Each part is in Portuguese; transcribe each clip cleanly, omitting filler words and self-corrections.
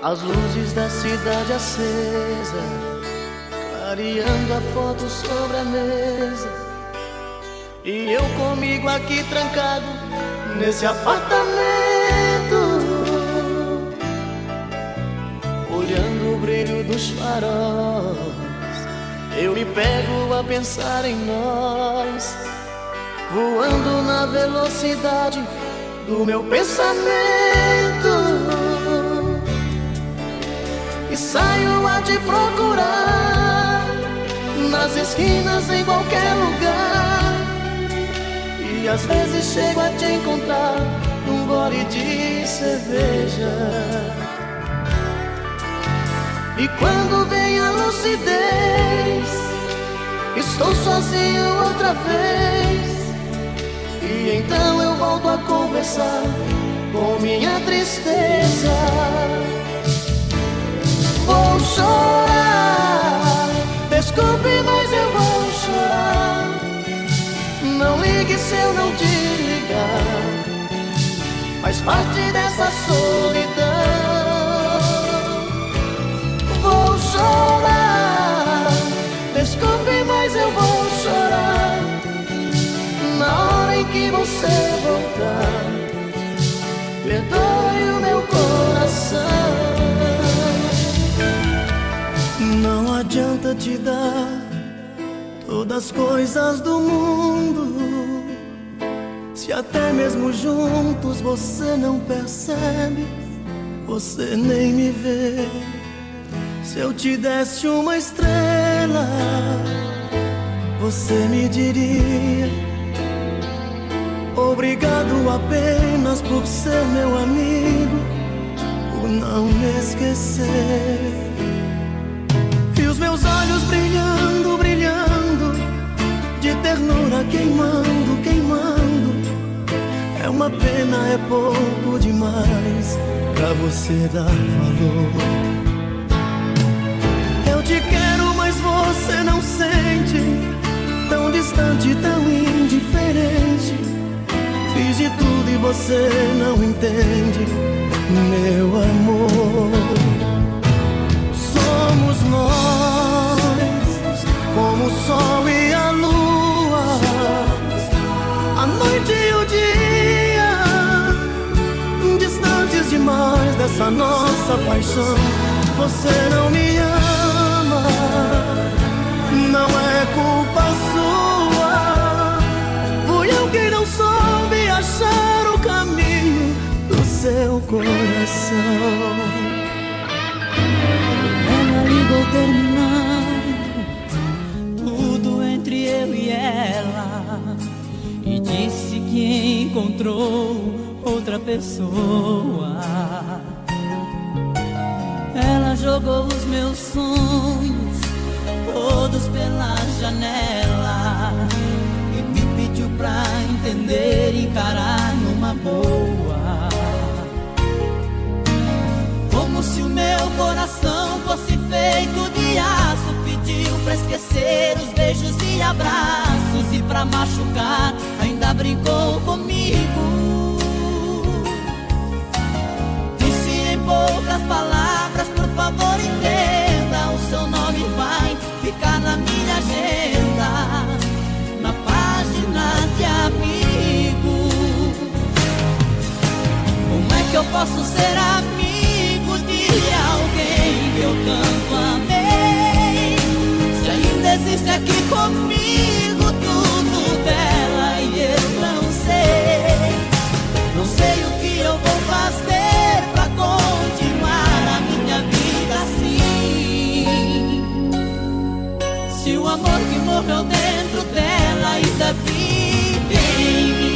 As luzes da cidade acesa, clareando a foto sobre a mesa, e eu comigo aqui trancado nesse apartamento, olhando o brilho dos faróis. Eu me pego a pensar em nós, voando na velocidade do meu pensamento, e saio a te procurar nas esquinas, em qualquer lugar. E às vezes chego a te encontrar num gole de cerveja. E quando vem a lucidez, estou sozinho outra vez. E então eu volto a conversar com minha tristeza. Vou chorar, desculpe, mas eu vou chorar. Não ligue se eu não te ligar, faz parte dessa solidão. Vou chorar, desculpe, mas eu vou chorar. Na hora em que você voltar, perdoe o meu coração. Não adianta te dar todas as coisas do mundo, se até mesmo juntos você não percebe, você nem me vê. Se eu te desse uma estrela, você me diria obrigado apenas por ser meu amigo, por não me esquecer. E os meus olhos brilhando, brilhando, de ternura queimando, queimando. É uma pena, é pouco demais pra você dar valor. Eu te quero, mas você não sente, tão distante, tão indiferente. Fiz de tudo e você não entende, meu amor. Somos nós, como o sol e a lua, a noite e o dia, distantes demais dessa nossa paixão. Você não me ama, não é culpa sua. Fui eu quem não soube achar o caminho do seu coração. Ela ligou terminando tudo entre eu e ela, e disse que encontrou outra pessoa. Ela jogou os meus sonhos todos pela janela e me pediu pra entender e encarar numa boa. Como se o meu coração fosse feito de aço, pediu pra esquecer os beijos e abraços, e pra machucar ainda brincou comigo. Disse em poucas palavras, por favor entenda, o seu nome vai ficar na minha agenda, na página de amigos. Como é que eu posso ser amigo de alguém que eu tanto amei, se ainda existe aqui comigo tudo dela e eu não sei? Não sei o que eu vou fazer pra continuar a minha vida assim, se o amor que morreu dentro dela ainda vive em mim.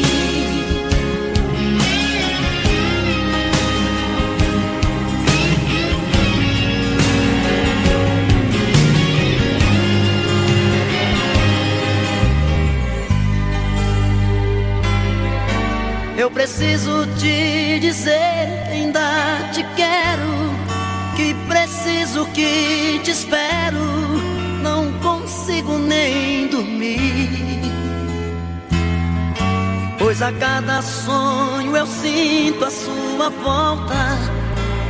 Eu preciso te dizer que ainda te quero, que preciso, que te espero. Não consigo nem dormir, pois a cada sonho eu sinto a sua volta.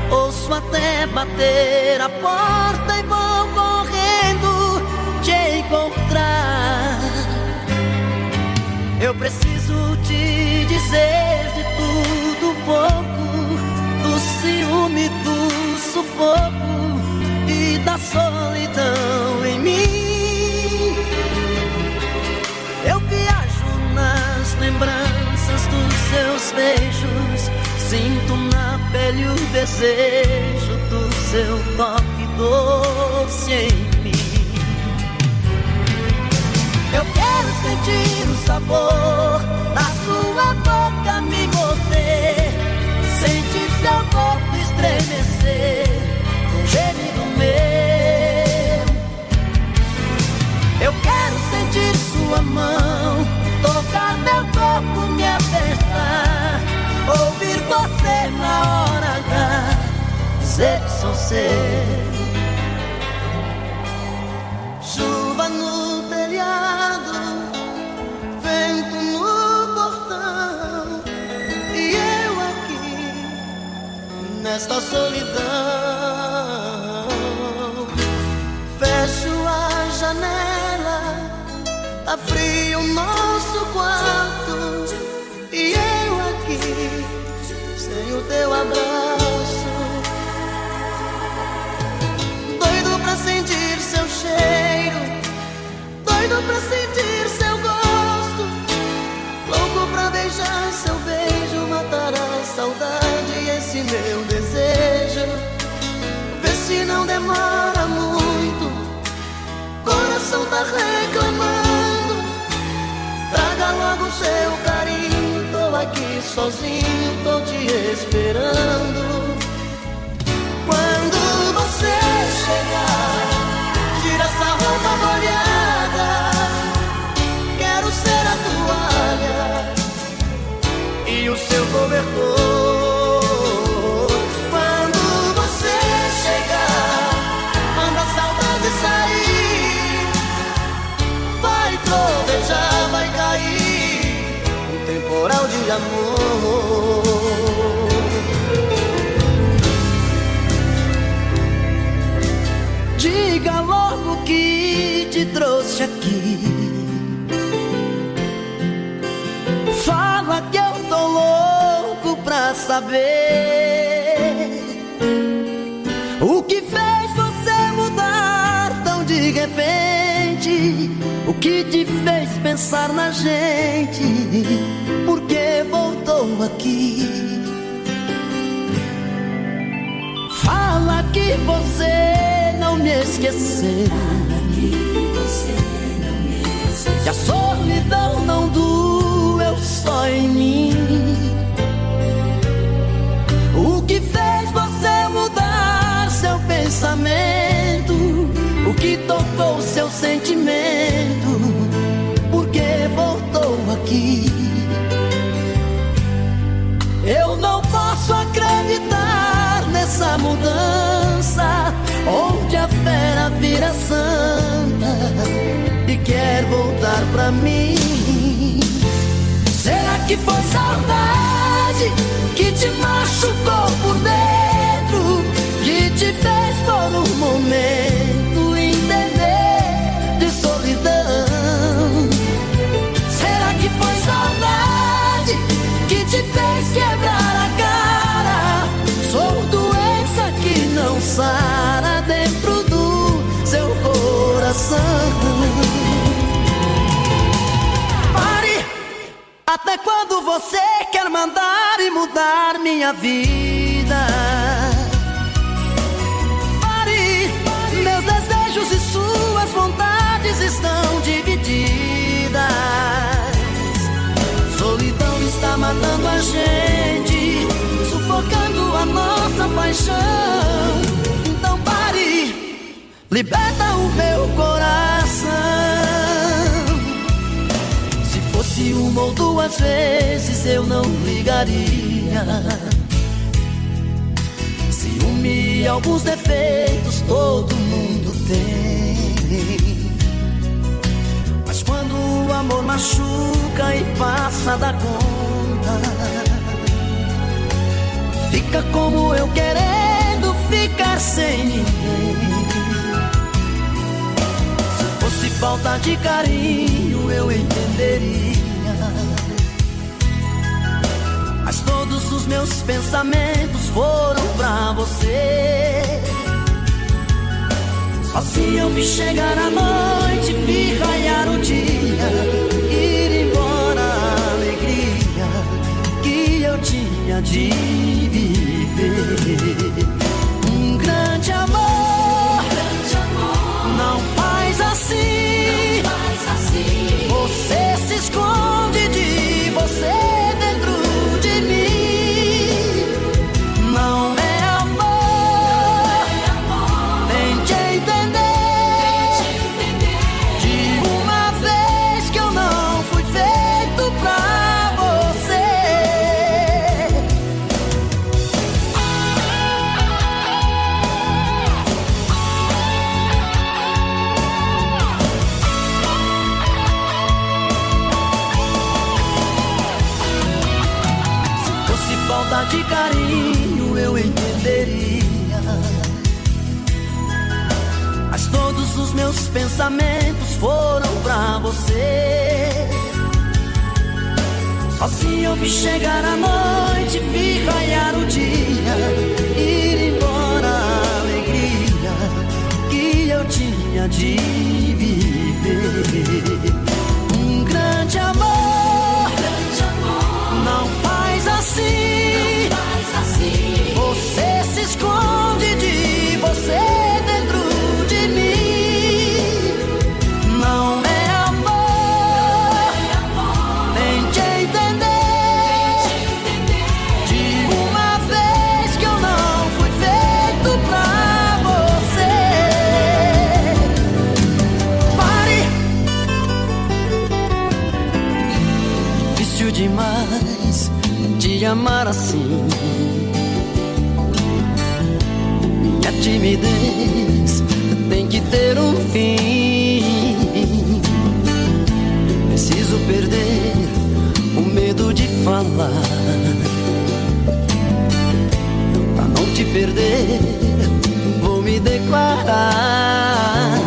Ouço posso até bater a porta e vou correndo te encontrar. Eu preciso te dizer de tudo um pouco, do ciúme, do sufoco e da solidão em mim. Eu viajo nas lembranças dos seus beijos, sinto na pele o desejo do seu toque doce em mim. Eu quero sentir o sabor da sua boca me morder, sentir seu corpo estremecer com um gemido meu. Eu quero sentir sua mão tocar meu corpo, me apertar, ouvir você na hora H dizer que sou seu. Chuva no telhado, vento no portão, e eu aqui nesta solidão. Fecho a janela, tá frio o nosso quarto, e eu aqui sem o teu abraço. Doido pra sentir seu cheiro, doido pra sentir seu gosto, louco pra beijar seu beijo, matar a saudade e esse meu desejo. Vê se não demora muito, coração tá reclamando. Traga logo seu carinho, tô aqui sozinho, tô te esperando. Quando você chegar, tira essa roupa molhada, quero ser a toalha e o seu cobertor. Quando você chegar, manda a saudade sair, vai trovejar, vai cair um temporal de amor. Diga logo que te trouxe aqui, fala que eu tô louco pra saber o que fez você mudar tão de repente, o que te fez pensar na gente, por que voltou aqui. Fala que você não me esqueceu, que a solidão não doeu só em mim. O que fez você mudar seu pensamento, o que tocou seu sentimento, porque voltou aqui. Eu não posso acreditar nessa mudança, onde a fera vira santa e quer voltar pra mim. Será que foi saudade que te machucou por dentro, que te fez por um momento entender de solidão? Será que foi saudade que te fez quebrar a cara? Sou doença que não sara dentro do seu coração. Pare! Até quando você quer mandar e mudar minha vida? Pare! Meus desejos e suas vontades estão divididas. Solidão está matando a gente, sufocando a nossa paixão. Então pare, liberta o meu coração. Se fosse uma ou duas vezes eu não ligaria. Ciúme e alguns defeitos todo mundo tem, mas quando o amor machuca e passa da conta, fica como eu querendo falta de carinho eu entenderia, mas todos os meus pensamentos foram pra você. Só se eu vi chegar a noite, vi raiar o dia, ir embora a alegria que eu tinha de viver. Um grande amor não faz assim. Você se esconde de você dentro de mim. Não é amor, tente entender. De uma vez que eu não fui feito pra você. Falta de carinho eu entenderia, mas todos os meus pensamentos foram pra você. Só se eu vi chegar a noite, vi raiar o dia, ir embora a alegria que eu tinha de viver. Um grande amor não faz assim. Você se esconde de você dentro de mim. Não é amor, tente entender. De uma vez que eu não fui feito pra você. Pare. Difícil demais te amar assim. Minha timidez tem que ter um fim. Preciso perder o medo de falar, pra não te perder vou me declarar.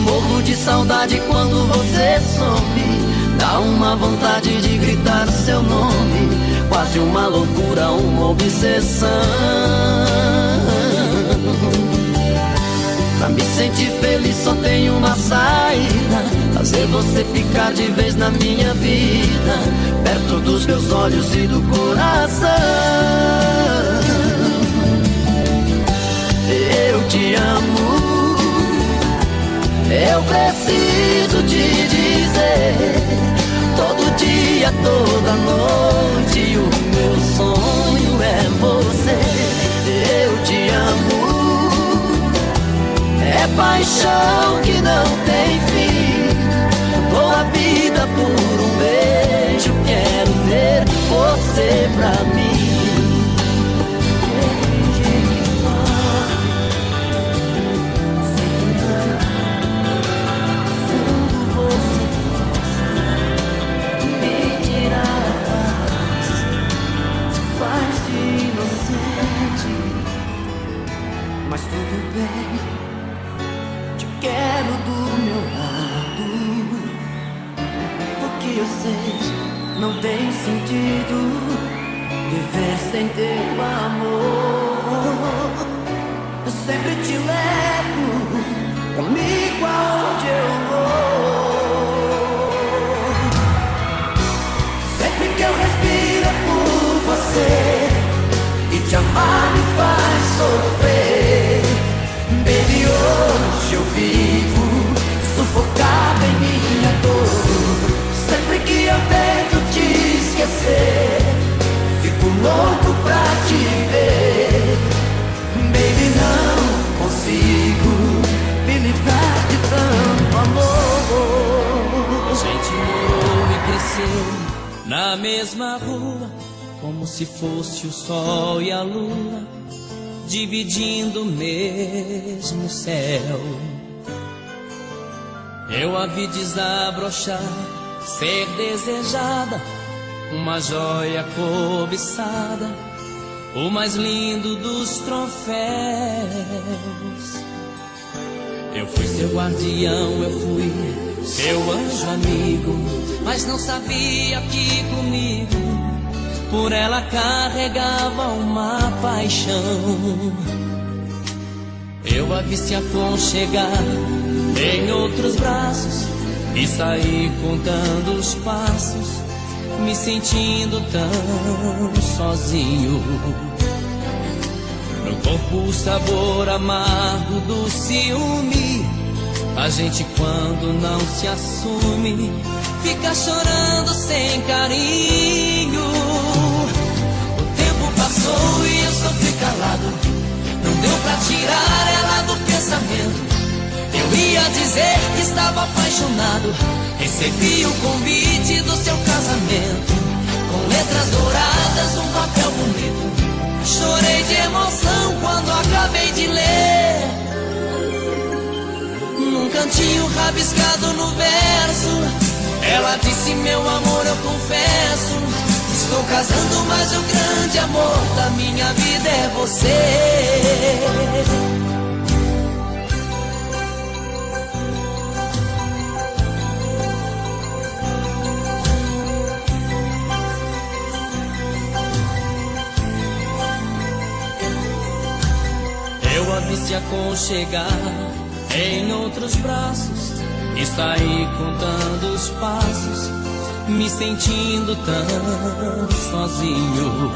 Morro de saudade quando você some. Dá uma vontade de gritar seu nome, quase uma loucura, uma obsessão. Pra me sentir feliz só tem uma saída: fazer você ficar de vez na minha vida, perto dos meus olhos e do coração. Eu te amo, eu preciso te dizer. Todo dia, toda noite, o meu sonho é você. Eu te amo, é paixão que não tem fim. Dou a vida por um beijo, quero ter você pra mim. Mas tudo bem, te quero do meu lado, porque eu sei, não tem sentido viver sem teu amor. Eu sempre te levo comigo aonde eu vou. Sempre que eu respiro é por você, e te amar me faz sofrer. Baby, hoje eu vivo sufocado em minha dor. Sempre que eu tento te esquecer, fico louco pra te ver. Baby, não consigo me livrar de tanto amor. A gente morou e cresceu na mesma rua, como se fosse o sol e a lua dividindo o mesmo céu. Eu a vi desabrochar, ser desejada, uma joia cobiçada, o mais lindo dos troféus. Eu fui seu guardião, eu fui seu anjo amigo, mas não sabia que comigo por ela carregava uma paixão. Eu a vi se aconchegar em outros braços e saí contando os passos, me sentindo tão sozinho. No corpo o sabor amargo do ciúme. A gente quando não se assume fica chorando sem carinho. O tempo passou e eu sofri calado, não deu pra tirar ela do pensamento. Eu ia dizer que estava apaixonado, recebi o convite do seu casamento, com letras douradas num papel bonito. Chorei de emoção quando acabei de ler. Num cantinho rabiscado no verso, ela disse: meu amor, eu confesso, estou casando, mas o grande amor da minha vida é você. Eu a vi se aconchegar em outros braços e saí contando os passos, me sentindo tão sozinho.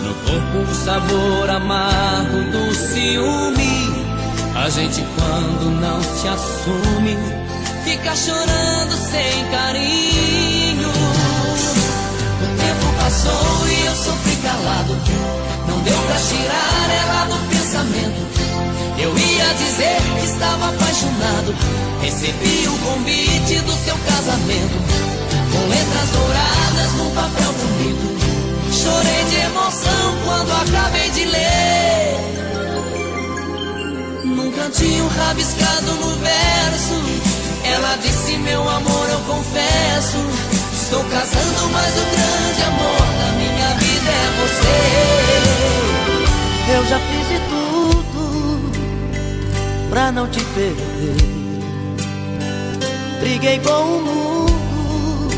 No corpo o sabor amargo do ciúme. A gente quando não se assume fica chorando sem carinho. O tempo passou e eu sofri calado, não deu pra tirar ela do pensamento. Eu ia dizer que estava apaixonado, recebi o convite do seu casamento, com letras douradas num papel bonito. Chorei de emoção quando acabei de ler. Num cantinho rabiscado no verso, ela disse: meu amor, eu confesso, estou casando, mas o grande amor da minha vida é você. Eu já fiz de tudo pra não te perder, briguei com o mundo,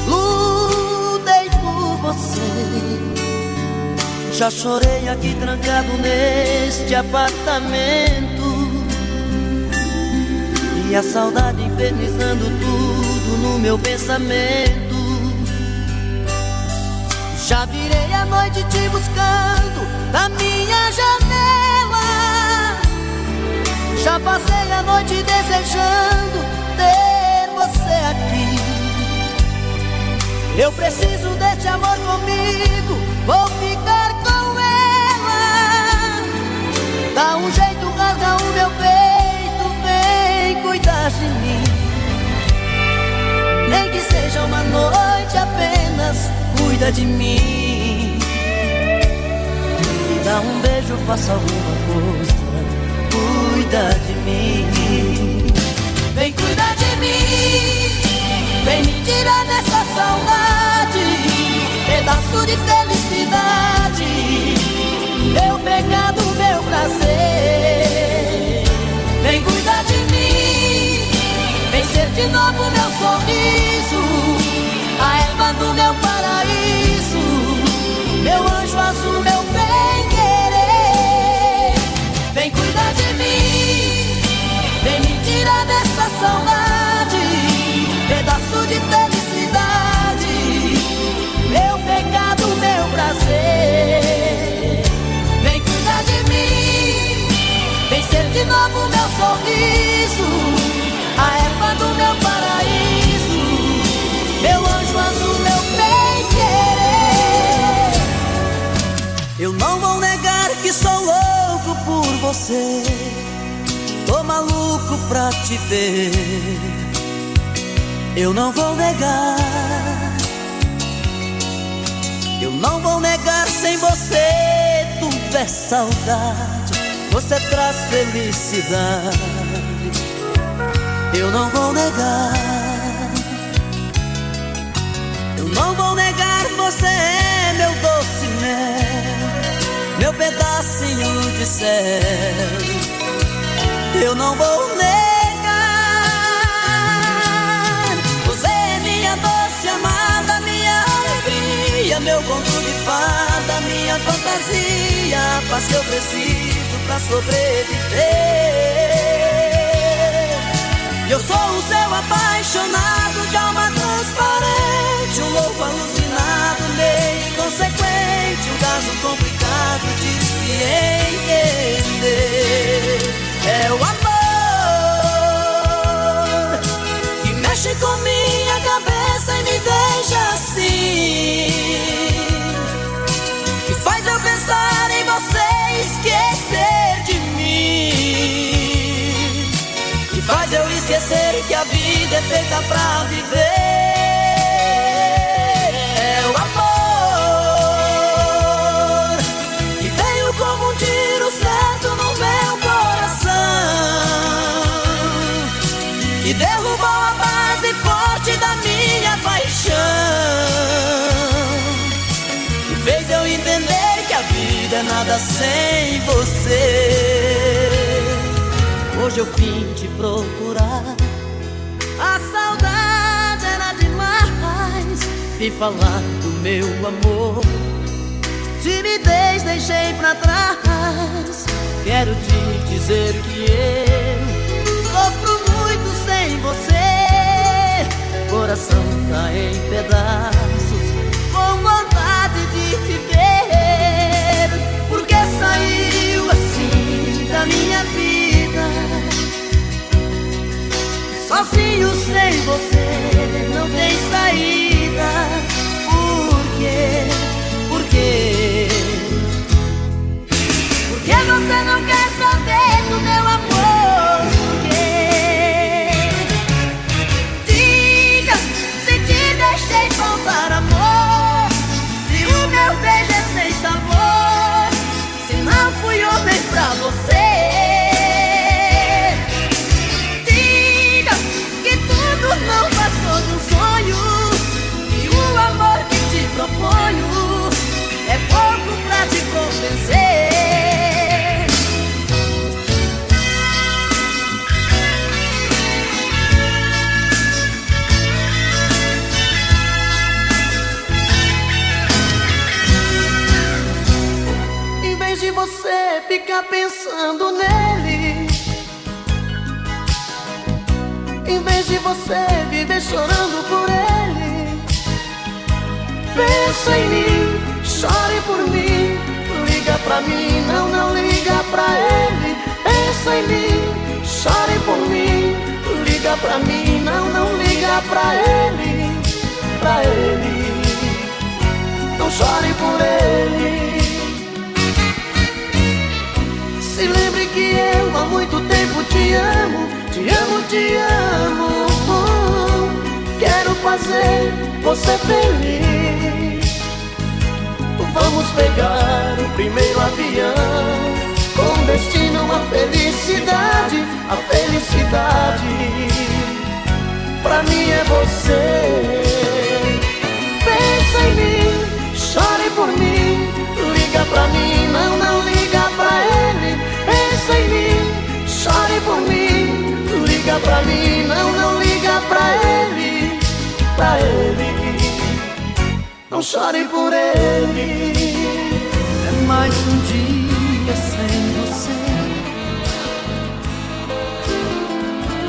lutei por você. Já chorei aqui trancado neste apartamento, e a saudade infernizando tudo no meu pensamento. Já virei a noite te buscando na minha janela, já passei a noite desejando ter você aqui. Eu preciso deste amor comigo, vou ficar com ela. Dá um jeito, rasga o meu peito, vem cuidar de mim. Nem que seja uma noite apenas, cuida de mim. Me dá um beijo, faça alguma coisa, cuida de mim. Vem cuidar de mim, vem me tirar dessa saudade, pedaço de felicidade, meu pecado, meu prazer. Vem cuidar de mim, vem ser de novo meu sorriso, a erva do meu paraíso, meu anjo azul, meu bem-querer. Vem cuidar de mim, vem me tirar dessa saudade, pedaço de felicidade, meu pecado, meu prazer. Vem cuidar de mim, vem ser de novo meu sorriso, a erva do meu paraíso, meu anjo azul, meu bem-querer. Eu não vou negar que sou louco por você, tô maluco pra te ver. Eu não vou negar, eu não vou negar, sem você tudo é saudade, você traz felicidade. Eu não vou negar, eu não vou negar, você é meu doce mel, meu pedacinho de céu. eu não vou negar. Você é minha doce amada, minha alegria, meu conto de fada, minha fantasia, a paz que eu preciso pra sobreviver. Eu sou o seu apaixonado, de alma transparente, um louco alucinado, meio inconsequente, um caso complicado de se entender. É o amor que mexe com minha cabeça e me deixa assim, que faz eu pensar em você e esquecer de mim, que faz eu esquecer que a vida é feita pra viver. É o amor que veio como um tiro certo no meu coração, que derrubou a base forte da minha paixão, que fez eu entender que a vida é nada sem você. Hoje eu vim te procurar, a saudade era demais, vim falar do meu amor, timidez deixei pra trás. Quero te dizer que eu sofro muito sem você, coração tá em pedaços, com vontade de te ver, porque saiu assim da minha vida, sozinho sem você não tem saída. Por quê? Por quê? Por que você não quer saber do meu amor? Por quê? Diga se te deixei faltar amor, se o meu beijo é sem sabor, se não fui homem pra você. Não passou de um sonho, e o amor que te proponho é pouco pra te convencer. Em vez de você ficar pensando nele, em vez de você viver chorando por ele, pensa em mim, chore por mim, liga pra mim, não liga pra ele. Pensa em mim, chore por mim, liga pra mim, não liga pra ele, pra ele. Não chore por ele. Se lembre que eu há muito tempo te amo, te amo, te amo. Quero fazer você feliz. Vamos pegar o primeiro avião, com destino à felicidade. A felicidade pra mim é você. Pensa em mim, chore por mim, liga pra mim, não liga pra ele. Pensa em mim, chore por mim, liga pra mim, não liga pra ele, pra ele. Não chore por ele. É mais um dia sem você,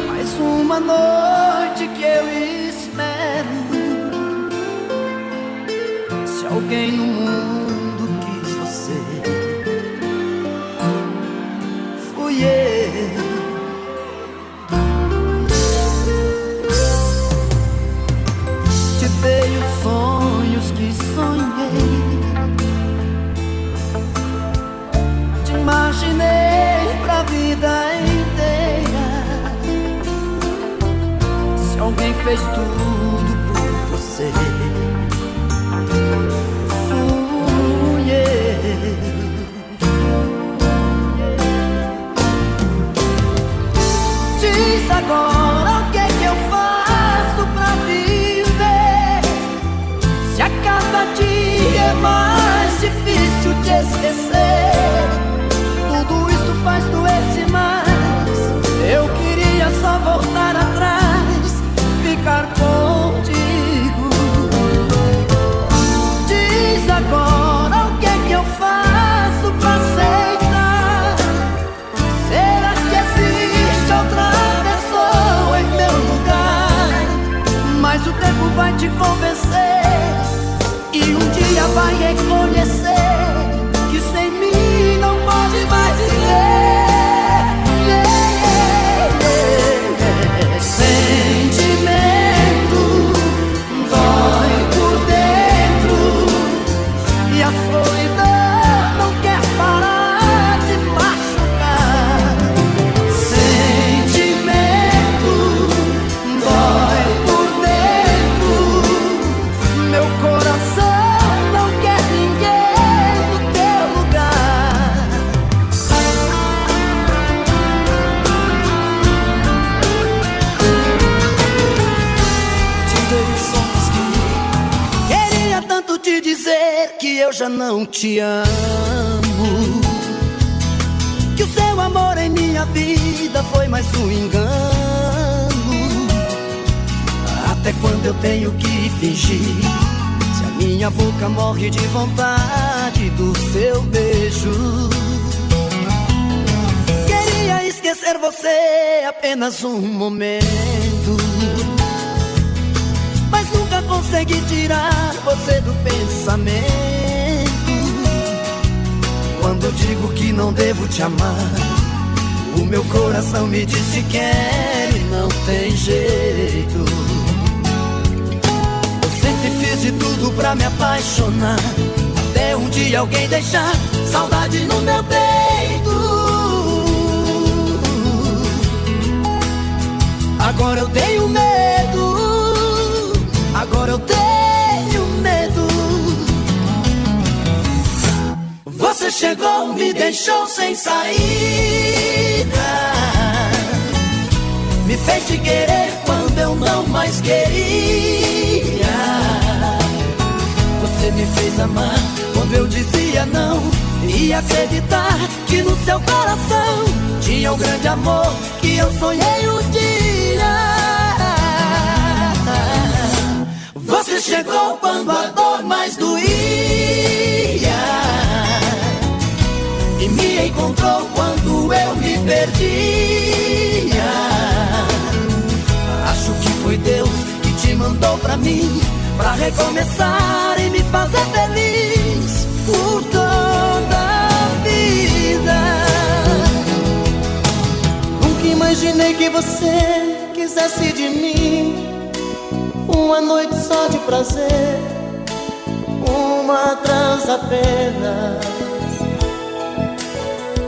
mais uma noite que eu espero. Se alguém no mundo quis você, fui eu. Te dei os sonhos que sonhei, te imaginei pra vida inteira. Se alguém fez tudo por você, fui eu. Diz agora o que é que eu faço pra viver, se a cada dia é mais difícil te esquecer. Tudo isso faz doer demais, vou voltar atrás, ficar contigo. Diz agora o que é que eu faço pra aceitar. Será que existe outra pessoa em meu lugar? Mas o tempo vai te convencer e um dia vai reconhecer que sem mim não pode mais viver. Sentimento dói por dentro e a solidão não quer parar de machucar. Sentimento dói por dentro, meu coração não quer ninguém no teu lugar. Queria tanto te dizer que eu já não te amo, que o seu amor em minha vida foi mais um engano. Até quando eu tenho que fingir, se a minha boca morre de vontade do seu beijo? Queria esquecer você apenas um momento, mas nunca consegui tirar você do pensamento. Quando digo que não devo te amar, o meu coração me diz que quer e não tem jeito. Eu sempre fiz de tudo pra me apaixonar, até um dia alguém deixar saudade no meu peito. Agora eu tenho medo, agora eu tenho medo. Você chegou, me deixou sem saída, me fez te querer quando eu não mais queria. Você me fez amar quando eu dizia não, e acreditar que no seu coração tinha o grande amor que eu sonhei um dia. Você chegou quando a dor mais doía e me encontrou quando eu me perdia. Acho que foi Deus que te mandou pra mim, pra recomeçar e me fazer feliz por toda a vida. Nunca imaginei que você quisesse de mim uma noite só de prazer, uma trança apenas.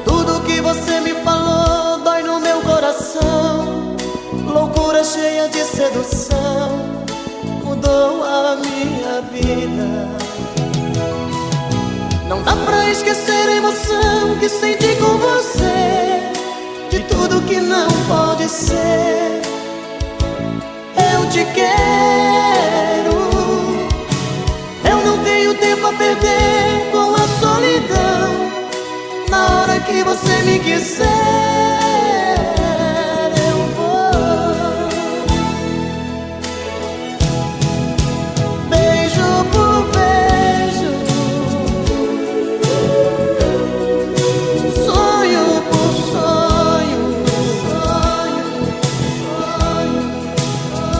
Tudo que você me falou dói no meu coração. Loucura cheia de sedução mudou a minha vida. Não dá pra esquecer a emoção que senti com você, de tudo que não pode ser. Eu te quero, eu não tenho tempo a perder com a solidão. Na hora que você me quiser, eu vou. Beijo por beijo, sonho por sonho, sonho, sonho,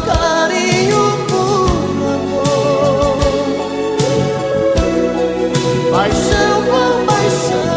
carinho por amor, paixão por paixão.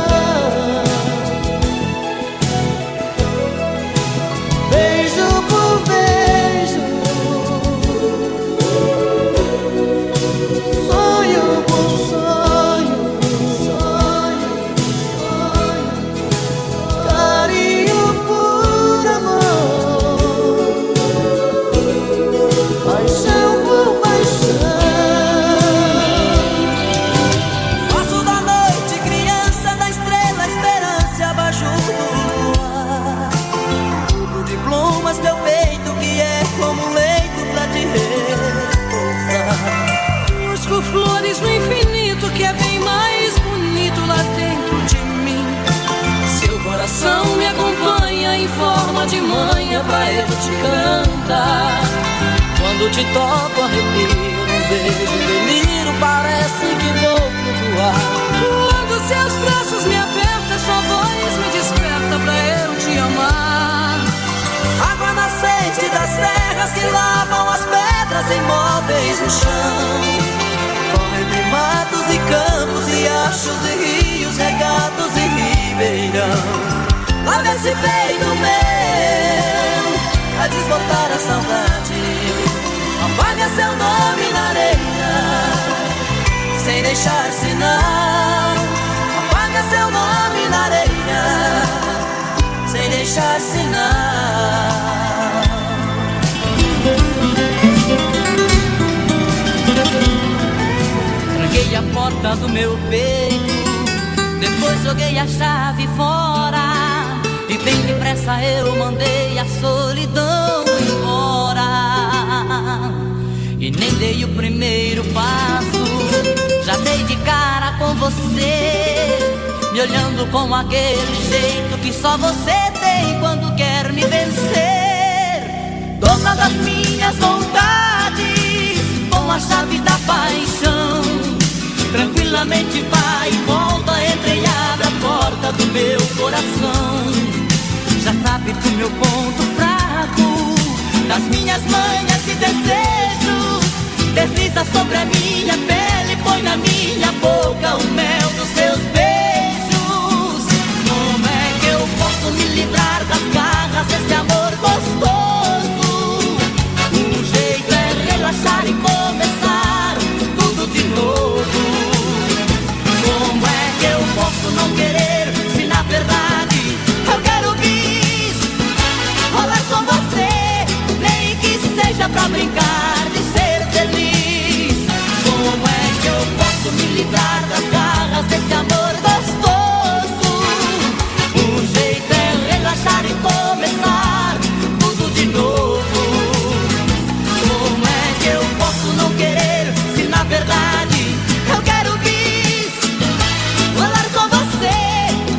noite canta. Quando te toco arrepio, num beijo deliro, parece que vou flutuar. Quando seus braços me apertam, sua voz me desperta pra eu te amar. Água nascente das terras que lavam as pedras imóveis no chão. Corre entre matos e campos, riachos e rios, regatos e ribeirão. Lava esse peito meu a desbotar a saudade. Apaga seu nome na areia sem deixar sinal. Apaga seu nome na areia sem deixar sinal. Tranquei a porta do meu peito, depois joguei a chave fora. E bem depressa eu mandei a solidão embora. E nem dei o primeiro passo, já dei de cara com você, me olhando com aquele jeito que só você tem quando quer me vencer. Dona das minhas vontades, com a chave da paixão, tranquilamente vai e volta, entra e abre a porta do meu coração. Já sabe do meu ponto fraco, das minhas manhas e desejos. Desliza sobre a minha pele, põe na minha boca o mel dos seus beijos. Como é que eu posso me livrar das garras desse amor gostoso? O jeito é relaxar e começar tudo de novo. Como é que eu posso não querer, se na verdade eu quero bis rolar com você, nem que seja pra brincar de ser feliz? Como é que eu posso me livrar das garras desse amor gostoso? O jeito é relaxar e começar tudo de novo. Como é que eu posso não querer, se na verdade eu quero bis rolar com você,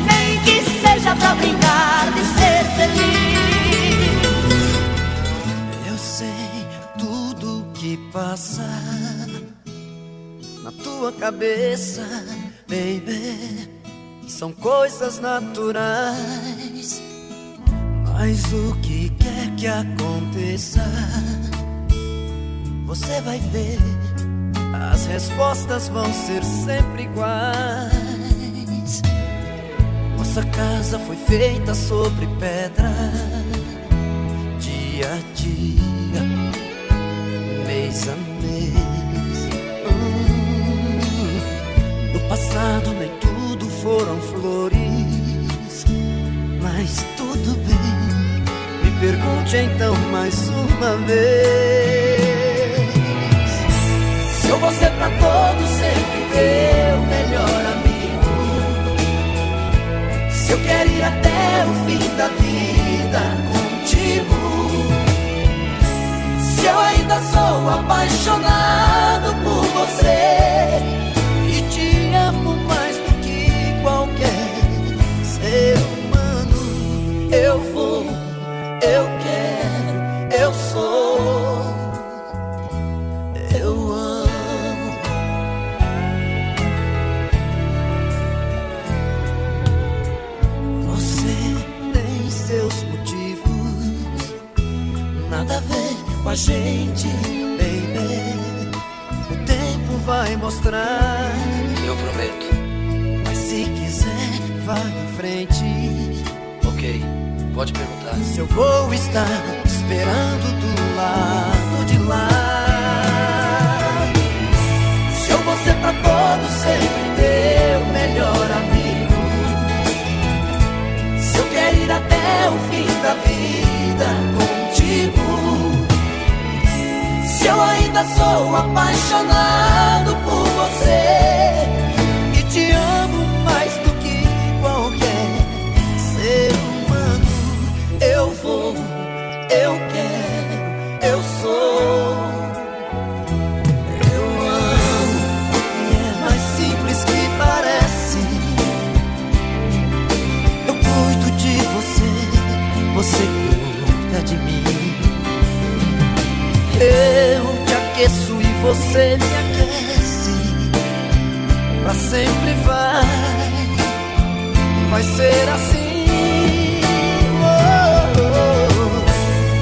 nem que seja pra brincar de ser feliz? Eu sei tudo que passa na tua cabeça, baby, são coisas naturais. Mas o que quer que aconteça, você vai ver, as respostas vão ser sempre iguais. Nossa casa foi feita sobre pedra, dia a dia, mês a mês. No passado nem tudo foram flores, mas tudo bem. Me pergunte então mais uma vez: se eu vou ser pra todos sempre teu melhor amigo, se eu quero ir até o fim da vida contigo, se eu ainda sou apaixonado por você e te amo mais do que qualquer ser humano. Eu vou, eu quero, eu sou, eu amo. Você tem seus motivos, nada a ver com a gente, baby. O tempo vai mostrar, Eu prometo. mas se quiser, vá em frente. Ok, pode perguntar. Se eu vou estar esperando do lado de lá, se eu vou ser pra todos sempre teu melhor amigo, se eu quero ir até o fim da vida contigo, se eu ainda sou apaixonado por você e te amo mais do que qualquer ser humano. Eu vou, eu quero, eu sou, eu amo. E é mais simples que parece. Eu cuido de você, você cuida de mim. você me aquece, pra sempre vai ser assim.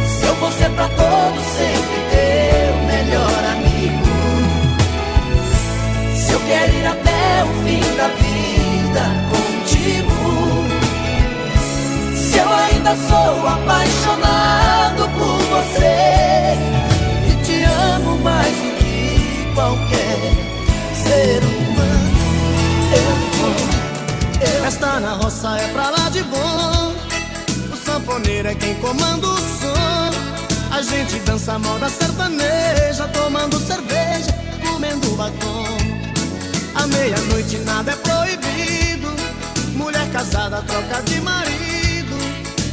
Se eu fosse pra todos sempre teu melhor amigo, se eu quero ir até o fim da vida contigo, se eu ainda sou apaixonado por você e te amo mais do que qualquer ser humano, festa na roça é pra lá de bom, o sanfoneiro é quem comanda o som. A gente dança moda sertaneja, tomando cerveja, comendo batom. À meia-noite nada é proibido, mulher casada troca de marido.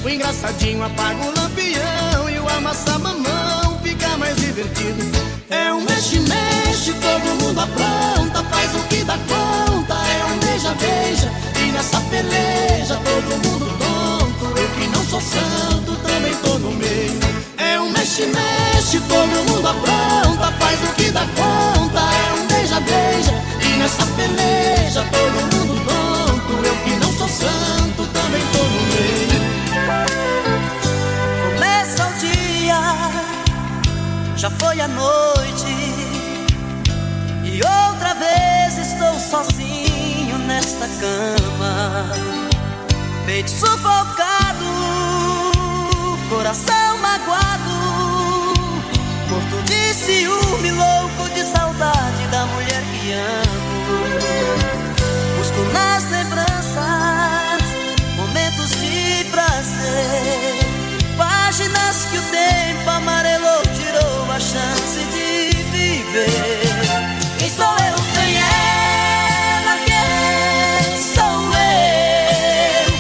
O engraçadinho apaga o lampião e o amassa-mamão fica mais divertido. É um mexe-mexe, todo mundo apronta, faz o que dá conta. É um beija-beija e nessa peleja todo mundo tonto. Eu que não sou santo também tô no meio. É um mexe-mexe, todo mundo apronta, faz o que dá conta. É um beija-beija e nessa peleja todo mundo tonto. Eu que não sou santo também tô no meio. Começa o dia, já foi a noite, e outra vez estou sozinho nesta cama, peito sufocado, coração magoado, morto de ciúme, louco de saudade da mulher que amo. Busco nas lembranças momentos de prazer, páginas que o tempo amarelou, tirou a chance de viver. Quem sou eu sem ela? Quem sou eu?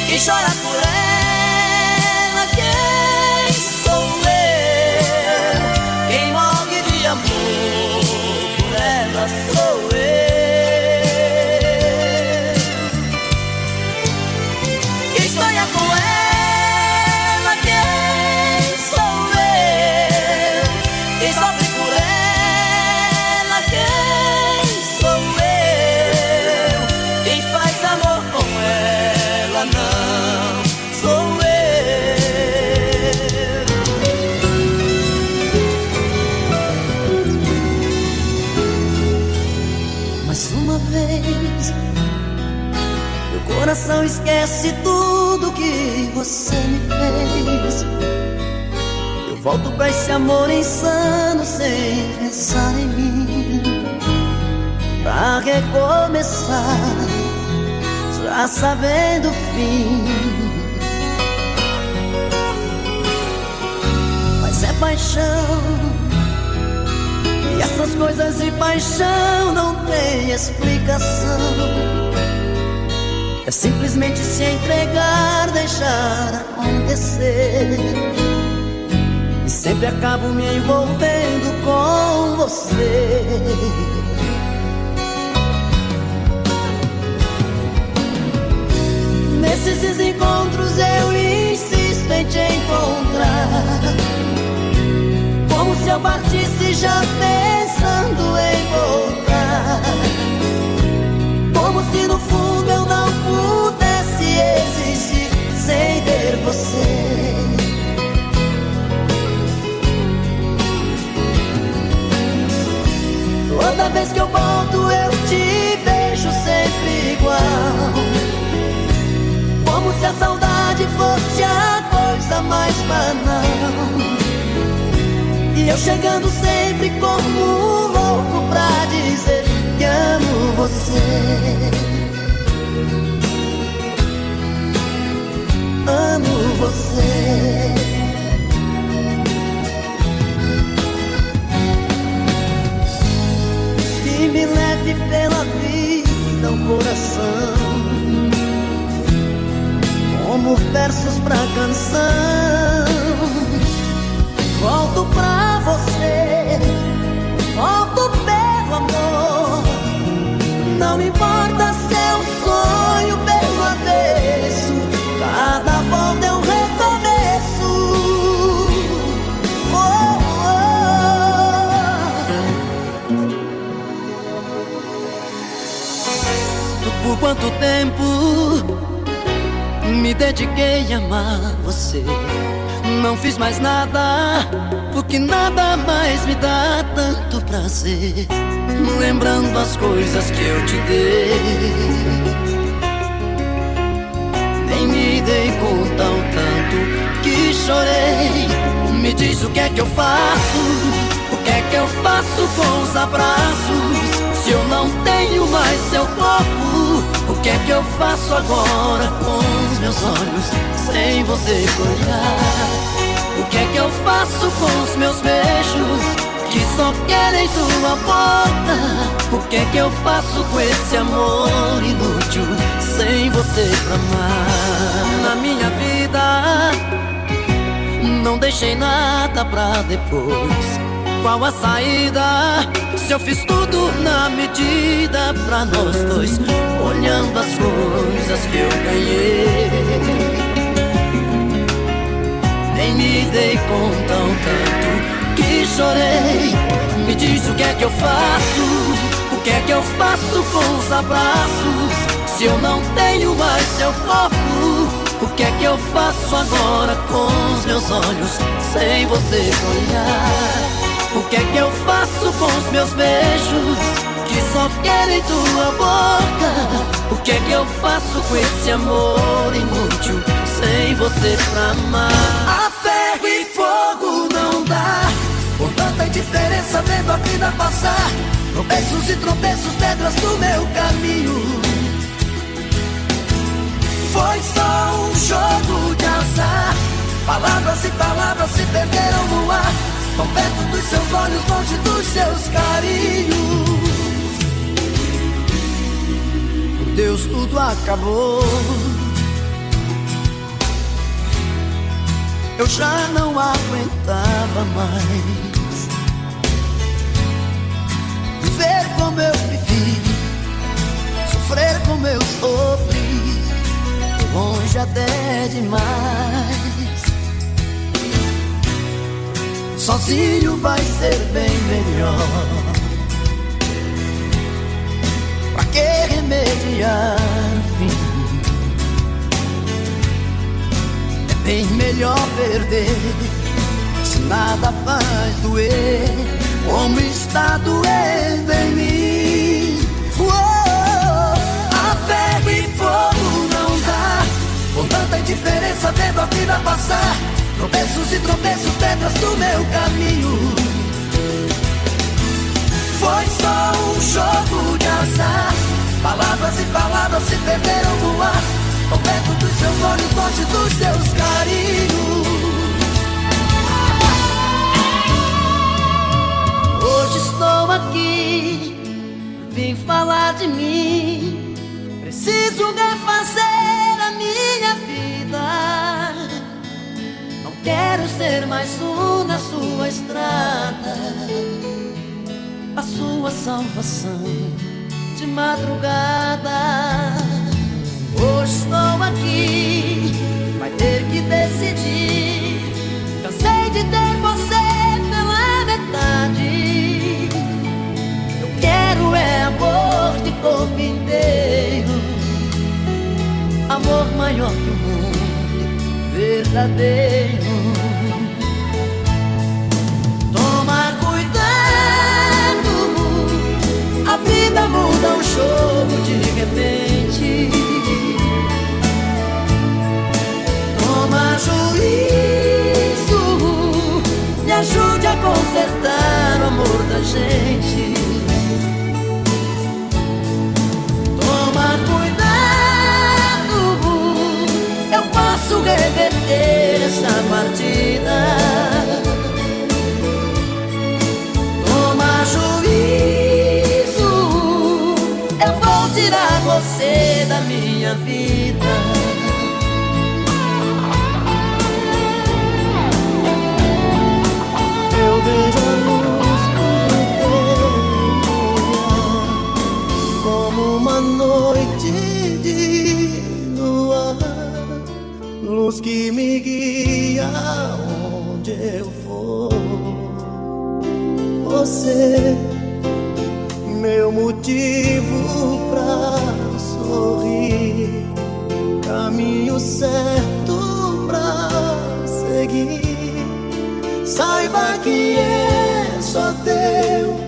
Quem chora por ela? Quem sou eu? Quem morre de amor por ela sou eu. Quem sonha com ela? Quem sou eu? Quem sofre por ela? Quem sou eu? Quem faz amor com ela? Não sou eu. Mais uma vez, meu coração esquece tudo que você me fez. Eu volto pra esse amor insano sem pensar em mim, pra recomeçar, já sabendo o fim. Mas é paixão, e essas coisas de paixão não tem explicação. É simplesmente se entregar, deixar acontecer, e sempre acabo me envolvendo com você. Nesses desencontros eu insisto em te encontrar, como se eu partisse já pensando em voltar, como se no fundo eu não pudesse existir sem ter você. Toda vez que eu volto eu te vejo sempre igual, como se a saudade fosse a coisa mais banal, e eu chegando sempre como um louco pra dizer que amo você. Amo você. E me leve pela vida o coração, como versos pra canção. Volto pra você, volto pelo amor. Não importa se é um sonho pelo avesso, cada volta é um recomeço. Oh, oh. quanto tempo me dediquei a amar você. Não fiz mais nada, porque nada mais me dá tanto prazer. Lembrando as coisas que eu te dei, nem me dei conta o tanto que chorei. Me diz o que é que eu faço, o que é que eu faço com os abraços, se eu não tenho mais seu corpo? O que é que eu faço agora com os meus olhos sem você olhar? O que é que eu faço com os meus beijos que só querem sua boca? O que é que eu faço com esse amor inútil sem você pra amar? Na minha vida não deixei nada pra depois. Qual a saída se eu fiz tudo na medida pra nós dois? Olhando as coisas que eu ganhei, nem me dei conta o tanto que chorei. Me diz o que é que eu faço, o que é que eu faço com os abraços, se eu não tenho mais seu corpo? O que é que eu faço agora com os meus olhos sem você olhar? O que é que eu faço com os meus beijos que só querem tua boca? O que é que eu faço com esse amor inútil sem você pra amar? A ferro e fogo não dá, com tanta indiferença vendo a vida passar. Tropeços e tropeços, pedras no meu caminho. Foi só um jogo de azar, palavras e palavras se perderam no ar, tão perto dos seus olhos, longe dos seus carinhos. Por Deus, tudo acabou. Eu já não aguentava mais viver como eu vivi, sofrer como eu sofri, longe até demais. Sozinho vai ser bem melhor. Pra que remediar o fim? É bem melhor perder, se nada faz doer, como está doendo em mim. A ferro e fogo não dá, com tanta indiferença vendo a vida passar. Tropeços e tropeços, pedras do meu caminho. Foi só um jogo de azar, palavras e palavras se perderam no ar, tão perto dos seus olhos, longe dos seus carinhos. Hoje estou aqui, vim falar de mim. Preciso refazer a minha vida. Não quero ser mais um na sua estrada, a sua salvação de madrugada. Hoje estou aqui, vai ter que decidir. Cansei de ter você pela metade. Eu quero é amor de corpo inteiro, amor maior que o mundo, verdadeiro. Tomar cuidado, a vida muda um jogo de repente. Toma juízo, me ajude a consertar o amor da gente. Tomar cuidado, eu posso reverter essa partida. Toma juízo, eu vou tirar você da minha vida. Eu vejo a luz no teu olhar, como uma noite de luar, luz que me guia onde eu for. Você, meu motivo pra sorrir, caminho certo pra seguir. Saiba que é só teu,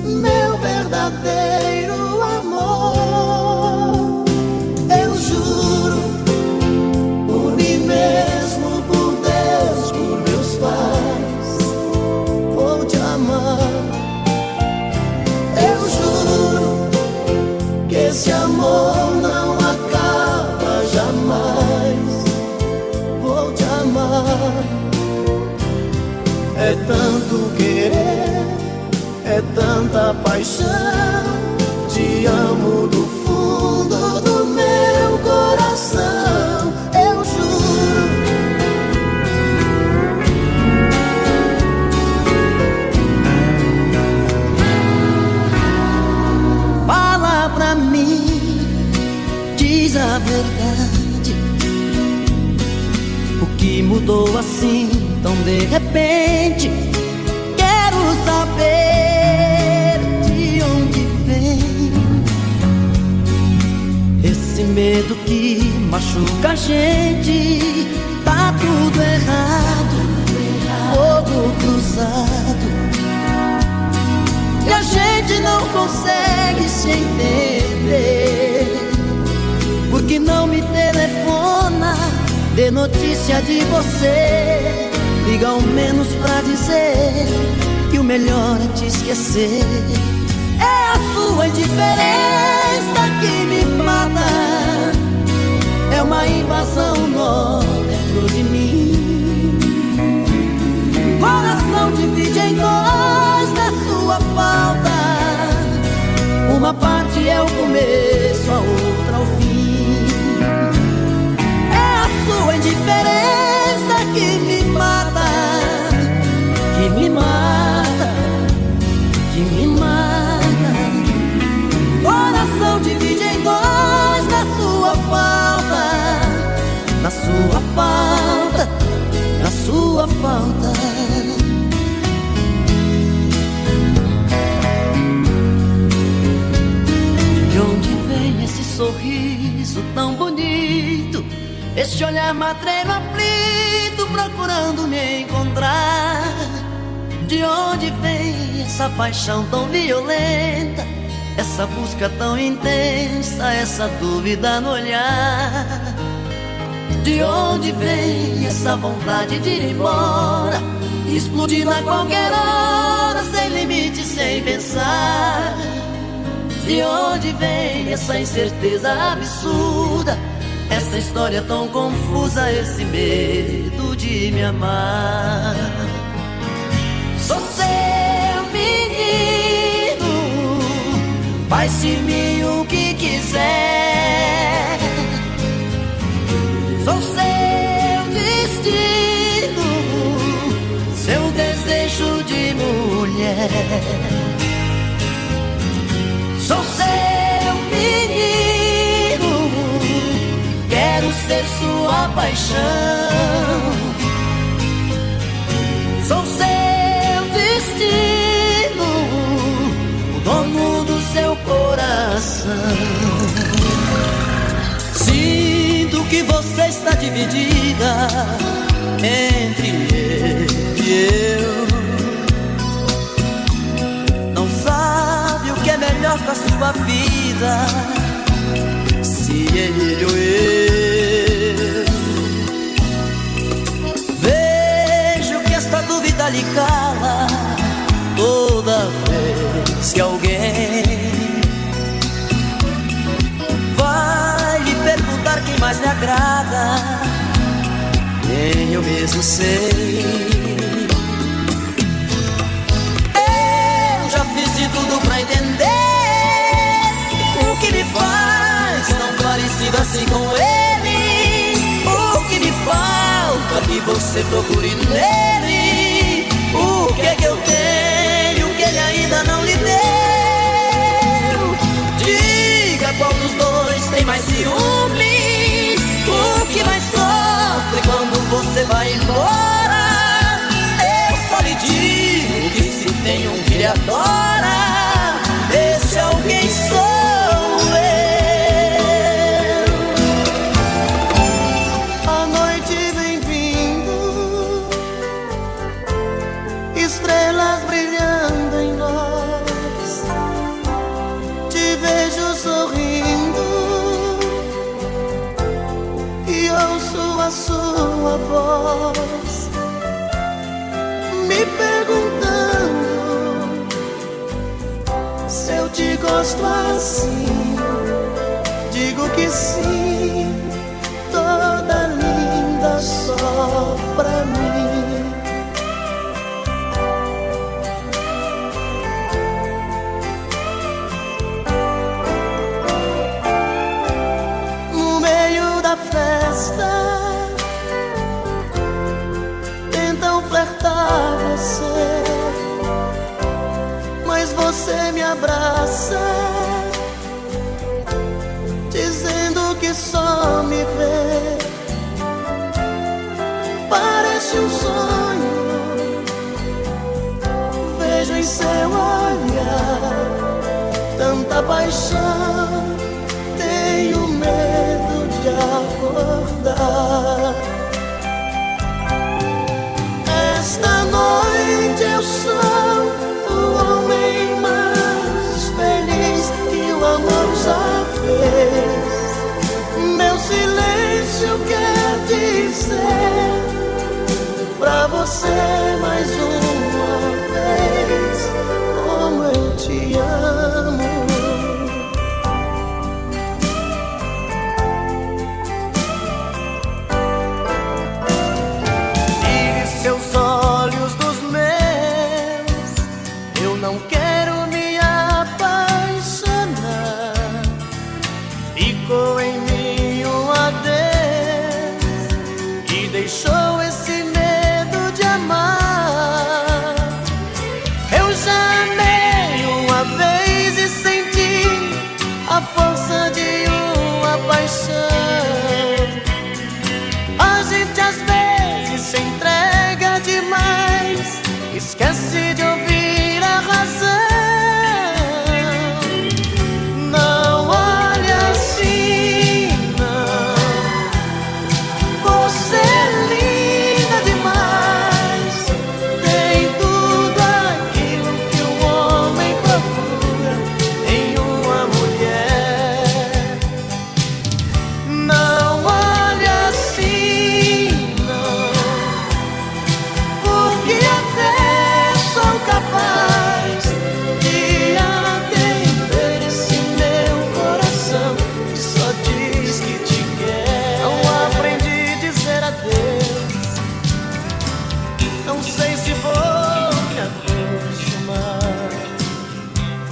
meu verdadeiro amor. Eu juro, por mim mesmo, por Deus, por meus pais, vou te amar. Eu juro que esse amor não acaba jamais, vou te amar. É tanto querer, é tanta paixão, te amo do fundo do meu coração. Eu juro. Fala pra mim, diz a verdade, o que mudou assim tão de repente? Quero saber de onde vem esse medo que machuca a gente. Tá tudo errado, fogo cruzado, e a gente não consegue se entender. Por que não me telefona, dê notícia de você? Liga ao menos pra dizer que o melhor é te esquecer. É a sua indiferença que me mata, é uma invasão nó dentro de mim. Coração divide em dois na sua falta, uma parte é o começo, a outra o fim. É a sua indiferença que me mata, que me mata, que me mata. Coração divide em dois na sua falta, na sua falta, na sua falta. De onde vem esse sorriso tão bonito, esse olhar matreiro aflito procurando me encontrar? De onde vem essa paixão tão violenta, essa busca tão intensa, essa dúvida no olhar? De onde vem essa vontade de ir embora, explodir a qualquer hora, sem limite, sem pensar? De onde vem essa incerteza absurda, essa história tão confusa, esse medo de me amar? Sou seu menino, faz de mim o que quiser. Sou seu destino, seu desejo de mulher. Sou seu menino, quero ser sua paixão. Sou seu destino, o dono do seu coração. Sinto que você está dividida entre ele e eu. Não sabe o que é melhor pra sua vida, se ele ou eu. Vejo que esta dúvida lhe cala toda vez que alguém vai lhe perguntar quem mais lhe agrada, nem eu mesmo sei. Eu já fiz de tudo pra entender o que me faz tão parecido assim com ele. O que me falta que você procure nele? O que é que eu tenho que ele ainda não lhe deu? Diga qual dos dois tem mais ciúme, o que mais sofre quando você vai embora. Eu só lhe digo que se tem um que lhe adora, esse alguém sou eu. ouço a sua voz me perguntando se eu te gosto assim. Digo que sim, toda linda só pra mim. No meio da festa tentam flertar você, mas você me abraça, dizendo que só me vê. Parece um sonho, vejo em seu olhar tanta paixão, tenho medo de acordar. Esta noite eu sou o homem mais feliz que o amor já fez. Meu silêncio quer dizer pra você mais uma vez como eu te amo. Tire seus olhos dos meus, eu não quero me apaixonar. Ficou em mim um adeus e deixou esse medo de amar. Eu já amei uma vez e senti a força de uma paixão. A gente às vezes se entrega demais, esquece de ouvir a razão. Não olhe assim, não. Você é linda demais, tem tudo aquilo que um homem procura em uma mulher. Não olhe assim, não, porque até sou capaz de atender esse meu coração que só diz que te quer. Não aprendi a dizer adeus, não sei se vou me acostumar.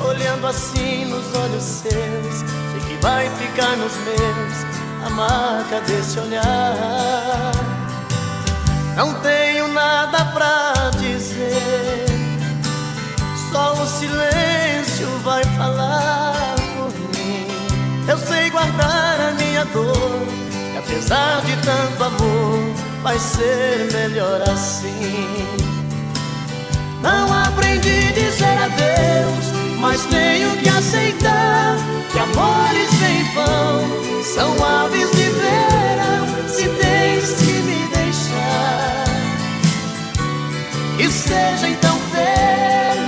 Olhando assim nos olhos seus, sei que vai ficar nos meus a marca desse olhar. Não tenho nada pra dizer, só o silêncio vai falar por mim. Eu sei guardar a minha dor, e apesar de tanto amor, vai ser melhor assim. Não aprendi a dizer adeus, mas tenho que aceitar que amores em vão são aves de verão. Se tens que me deixar, que seja então feliz.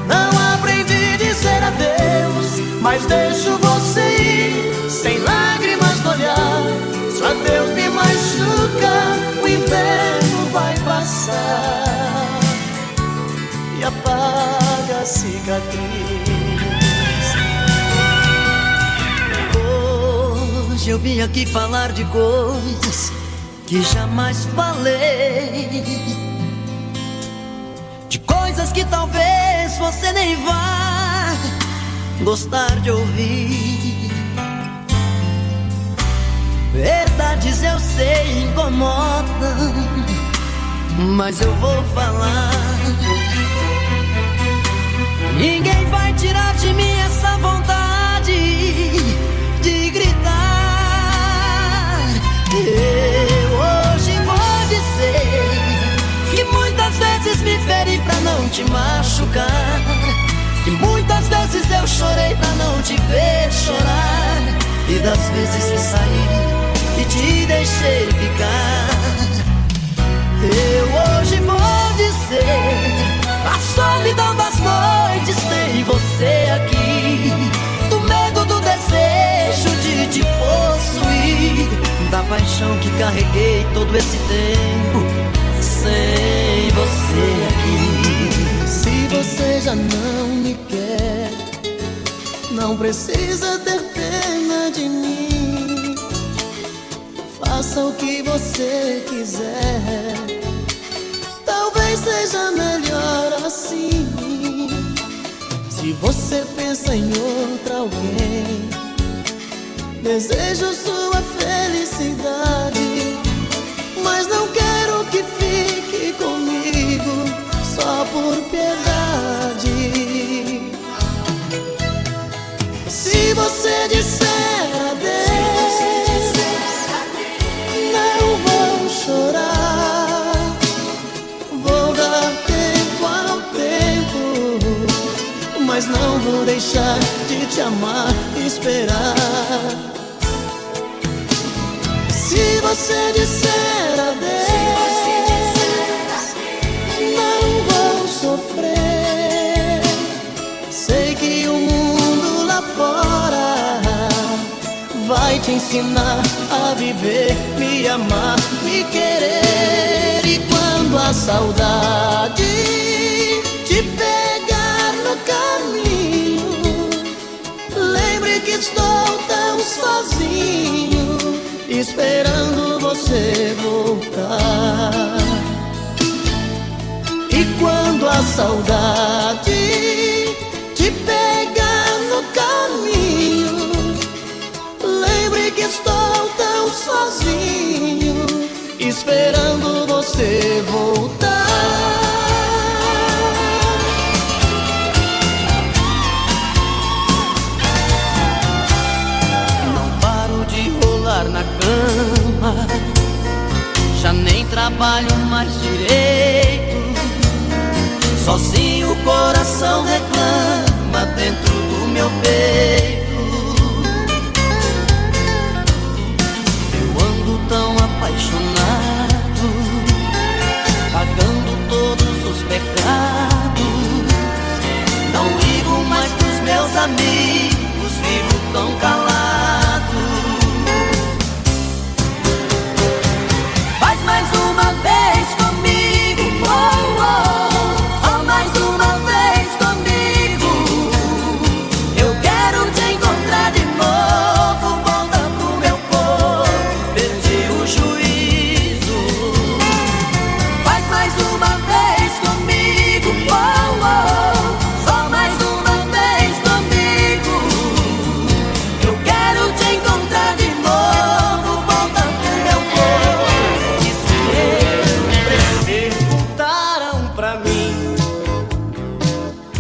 Não aprendi a dizer adeus, mas deixo você ir sem lágrimas no olhar. Se o adeus me machuca, o inverno vai passar e apaga a cicatriz. Hoje eu vim aqui falar de coisas que jamais falei, de coisas que talvez você nem vá gostar de ouvir. Verdades eu sei incomodam, mas eu vou falar. Ninguém vai tirar de mim essa vontade de gritar. Eu hoje vou dizer que muitas vezes me feri pra não te machucar, que muitas vezes eu chorei pra não te ver chorar, e das vezes que saí e te deixei ficar. Eu hoje vou dizer, a solidão das noites sem você aqui, do medo do desejo de te possuir. paixão que carreguei todo esse tempo sem você aqui. Se você já não me quer, não precisa ter pena de mim. Faça o que você quiser, talvez seja melhor assim. Se você pensa em outra alguém, desejo sua felicidade, mas não quero que fique comigo só por piedade. Se você disser adeus, não vou chorar, vou dar tempo ao tempo, mas não vou deixar de te amar e esperar. Se você disser adeus, não vou sofrer. Sei que o mundo lá fora vai te ensinar a viver, me amar, me querer. E quando a saudade te pegar no caminho, lembre que estou tão sozinho, esperando você voltar. E quando a saudade te pegar no caminho, lembre que estou tão sozinho, esperando você voltar. Na cama, já nem trabalho mais direito. Sozinho o coração reclama dentro do meu peito. Eu ando tão apaixonado, pagando todos os pecados. Não ligo mais pros meus amigos, vivo tão calado. Mais uma vez comigo, oh, oh. Só mais uma vez comigo. Eu quero te encontrar de novo. Volta pro meu corpo, perdi o juízo. Faz mais uma vez comigo, oh, oh. Só mais uma vez comigo. Eu quero te encontrar de novo. Volta pro meu corpo. Perguntaram pra mim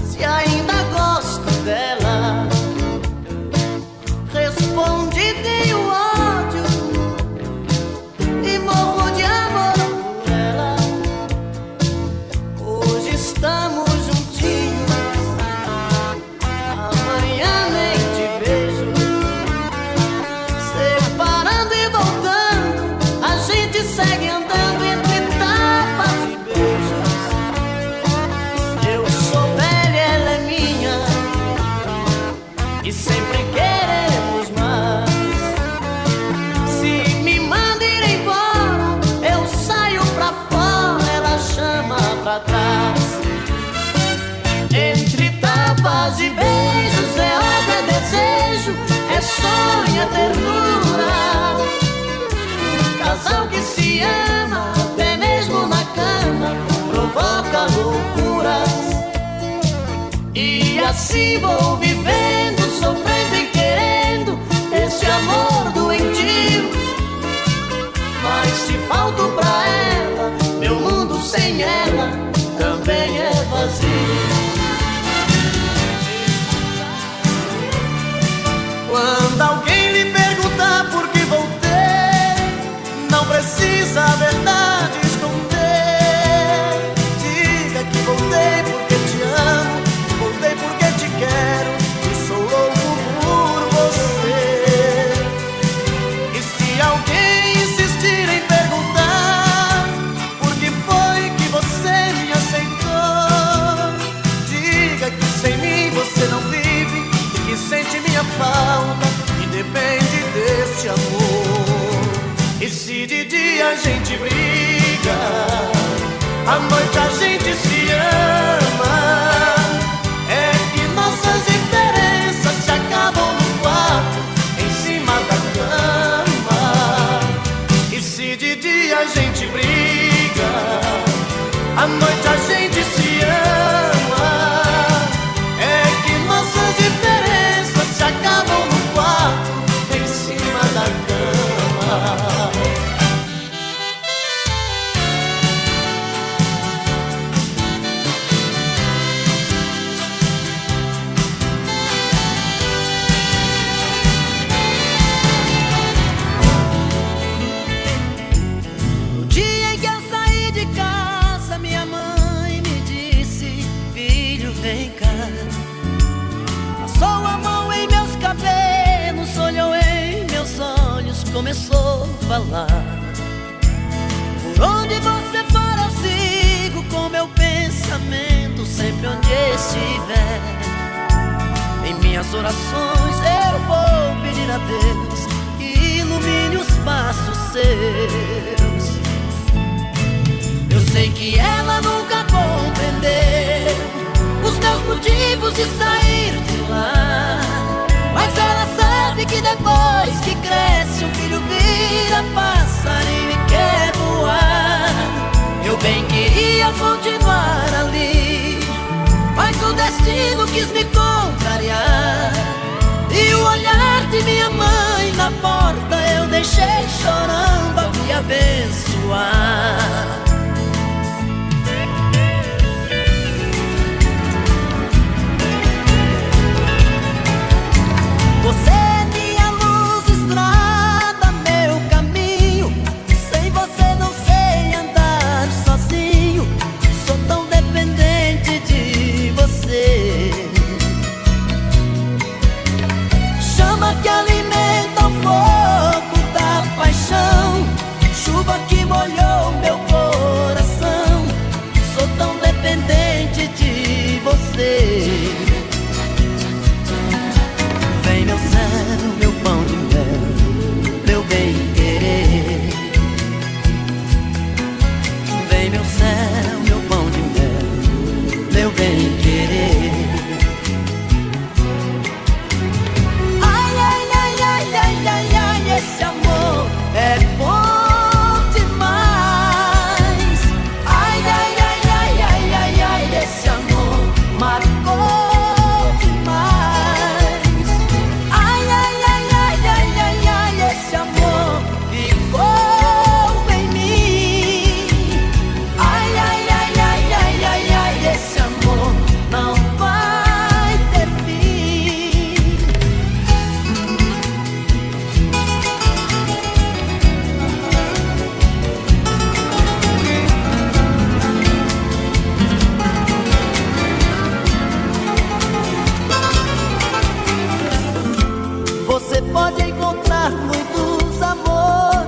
se ainda gosto dela. Respondi: tenho ódio e morro de amor por ela. Hoje estamos juntinhos, amanhã nem te vejo. Separando e voltando, a gente segue andando entre tapas e beijos. Eu sou velha, ela é minha, e sempre queremos mais. Se me manda ir embora, eu saio pra fora, ela chama pra trás. Entre tapas e beijos é ódio, é desejo, é sonho, é ternura. Um casal que se ama, até mesmo na cama, provoca loucuras. E assim vou vivendo, sofrendo e querendo esse amor doentio. Mas se falto pra ela, meu mundo sem ela também é vazio. Quando alguém lhe perguntar por que voltei, não precisa a verdade esconder. Diga que voltei porque te amo, voltei porque te quero, e sou louco por você. se de dia a gente briga, à noite a gente se ama. É que nossas diferenças se acabam no quarto, em cima da cama. E se de dia a gente briga, à noite a gente se ama. É que nossas diferenças se acabam no quarto, em cima da cama. No dia em que eu saí de casa, minha mãe me disse: filho, vem cá. Passou a mão em meus cabelos, olhou em meus olhos, começou a falar: por onde você for eu sigo com meu pensamento, sempre onde estiver. Em minhas orações eu vou pedir a Deus que ilumine os passos seus. Eu sei que ela nunca compreendeu os meus motivos de sair de lá, mas ela sabe que depois que cresce um filho vira passarinho e quer voar. Eu bem queria continuar ali, mas o destino quis me contrariar. E o olhar de minha mãe na porta eu deixei chorando a me abençoar. Você é minha luz, estrada, meu caminho. Sem você não sei andar sozinho. Sou tão dependente de você. Chama que alimenta o fogo da paixão, chuva que molhou meu coração. Sou tão dependente de você. Vem meu céu, meu pão de mel, meu bem-querer. Vem meu céu, meu pão de mel, meu bem-querer. Ai, ai, ai, ai, ai, ai, ai, esse amor é bom demais. Ai, ai, ai, ai, ai, ai, ai, esse amor marcou. Você pode encontrar muitos amores,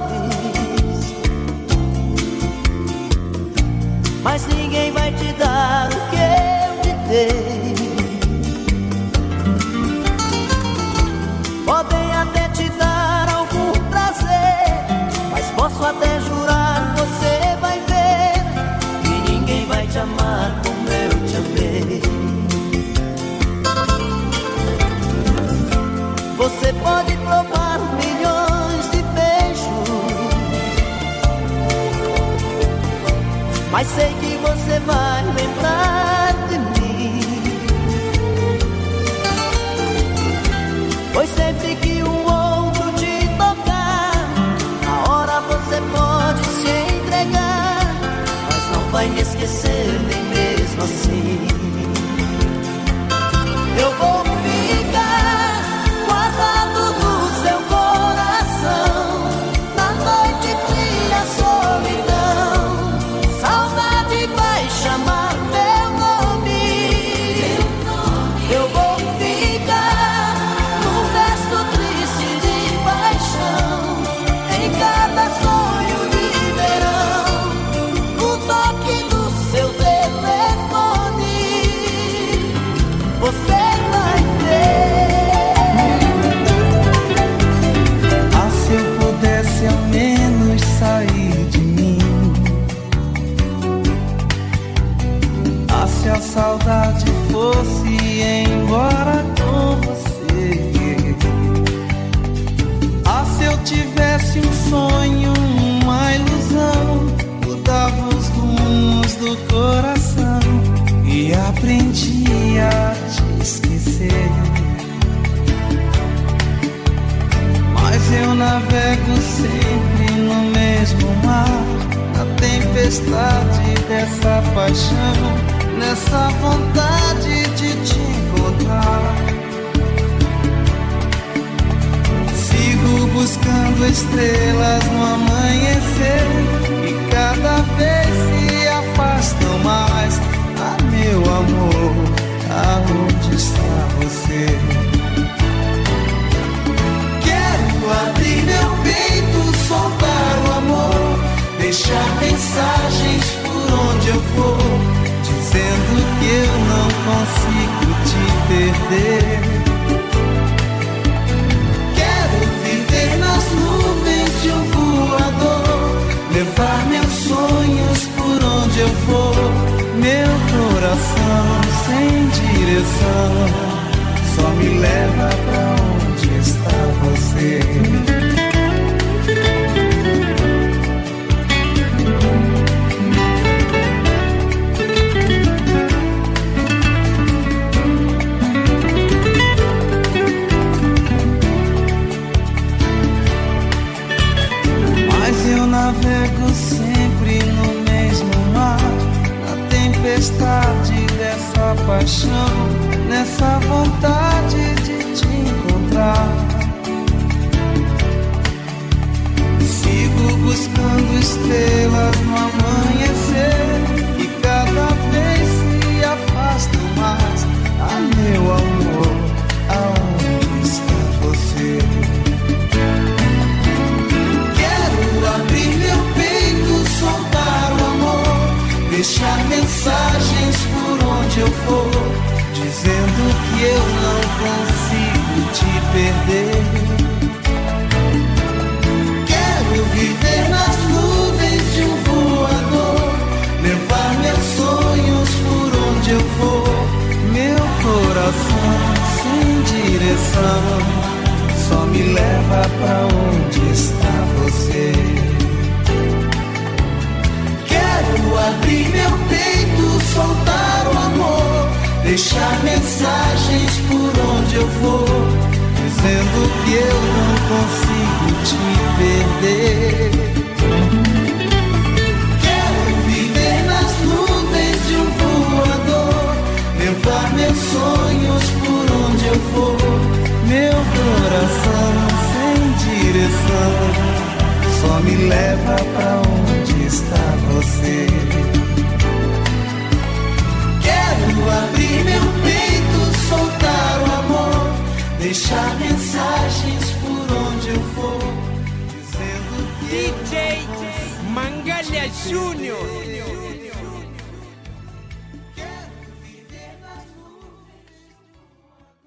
mas ninguém vai te dar o que eu te dei. Podem até te dar algum prazer, mas posso até jurar, você vai ver que ninguém vai te amar como eu te amei. Você pode provar milhões de beijos, mas sei que você vai lembrar de mim. Pois sempre que um outro te tocar, na hora você pode se entregar, mas não vai me esquecer nem mesmo assim. Eu vou ficar guardado no seu coração, na noite fria, solidão. Saudade vai chamar meu nome. Eu vou ficar num verso triste de paixão, em cada sonho de verão, no toque do seu telefone. Você vai saudade fosse embora com você. Ah, se eu tivesse um sonho, uma ilusão, mudava os rumos do coração e aprendi a te esquecer. Mas eu navego sempre no mesmo mar, na tempestade dessa paixão, nessa vontade de te encontrar. Sigo buscando estrelas no amanhecer e cada vez se afastam mais. Ah, meu amor, aonde está você? Quero abrir meu peito, soltar o amor, deixar mensagens por onde eu for, dizendo que eu não consigo te perder. Quero viver nas nuvens de um voador, levar meus sonhos por onde eu for. Meu coração sem direção só me leva pra onde está você. Navego sempre no mesmo mar, na tempestade dessa paixão, nessa vontade de te encontrar. Sigo buscando estrelas no amanhecer e cada vez se afastam mais. Ah, meu amor, aonde está você? Abrir meu peito, soltar o amor, deixar mensagens por onde eu for, dizendo que eu não consigo te perder. Quero viver nas nuvens de um voador, levar meus sonhos por onde eu for. Meu coração sem direção só me leva pra onde está você. Quero abrir meu peito, soltar o amor, deixar mensagens por onde eu for, dizendo que eu não consigo te perder. Quero viver nas nuvens de um voador, levar meus sonhos por onde eu for. Meu coração sem direção só me leva pra onde está você. Quero abrir meu peito, soltar o amor, deixar mensagens por onde eu for, dizendo que DJ Mangalha Júnior.